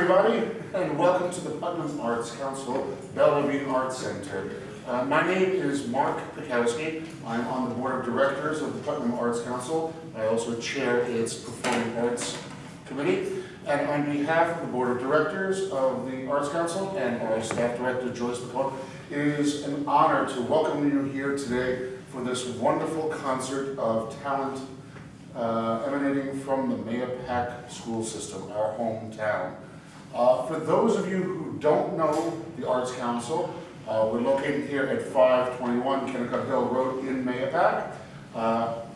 everybody, and welcome to the Putnam Arts Council Bellevue Arts Center. My name is Mark Pikowski. I'm on the board of directors of the Putnam Arts Council. I also chair its Performing Arts Committee. And on behalf of the board of directors of the Arts Council and our staff director, Joyce McCall, it is an honor to welcome you here today for this wonderful concert of talent emanating from the Mahopac school system, our hometown. For those of you who don't know the Arts Council, we're located here at 521 Kennicott Hill Road in Mahopac.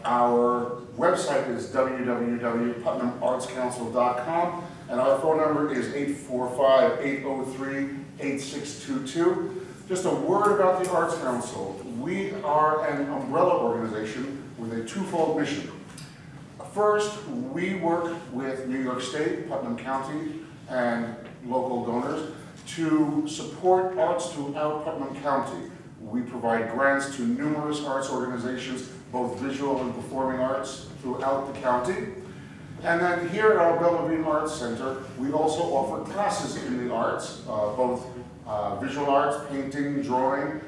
Our website is www.putnamartscouncil.com, and our phone number is 845-803-8622. Just a word about the Arts Council. We are an umbrella organization with a twofold mission. First, we work with New York State, Putnam County, and local donors to support arts throughout Putnam County. We provide grants to numerous arts organizations, both visual and performing arts, throughout the county. And then here at our Bellevue Arts Center, we also offer classes in the arts, both visual arts, painting, drawing,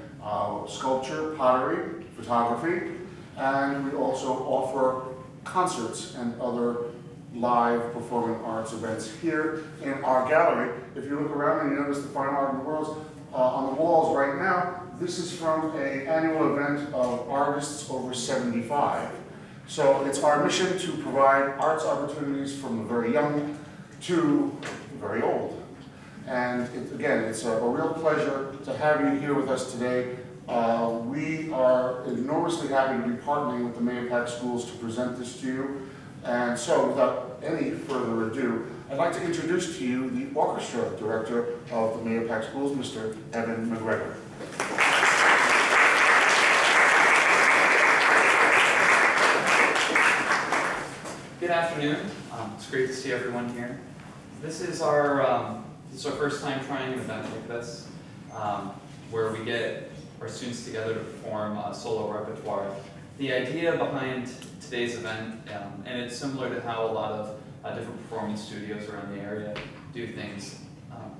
sculpture, pottery, photography, and we also offer concerts and other live performing arts events here in our gallery. If you look around and you notice the fine art in the world on the walls right now, this is from an annual event of artists over 75. So it's our mission to provide arts opportunities from the very young to the very old. And again, it's a real pleasure to have you here with us today. We are enormously happy to be partnering with the Mahopac schools to present this to you. And so, without any further ado, I'd like to introduce to you the orchestra director of the Mahopac schools, Mr. Evan McGregor. Good afternoon. It's great to see everyone here. This is our first time trying an event like this, where we get our students together to perform solo repertoire. The idea behind today's event, and it's similar to how a lot of different performance studios around the area do things.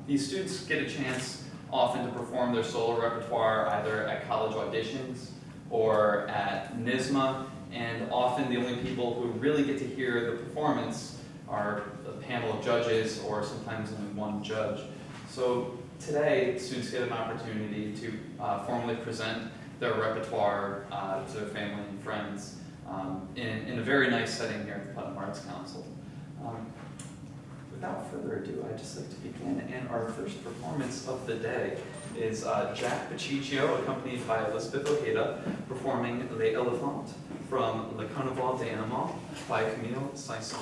These students get a chance often to perform their solo repertoire either at college auditions or at NYSSMA, and often the only people who really get to hear the performance are a panel of judges or sometimes only one judge. So today, students get an opportunity to formally present their repertoire to their family and friends in a very nice setting here at the Putnam Arts Council. Without further ado, I'd just like to begin, and our first performance of the day is Jack Bochicchio, accompanied by Elizabeth Ojeda, performing Les Elephants from Le Carnaval des Animaux by Camille Saison.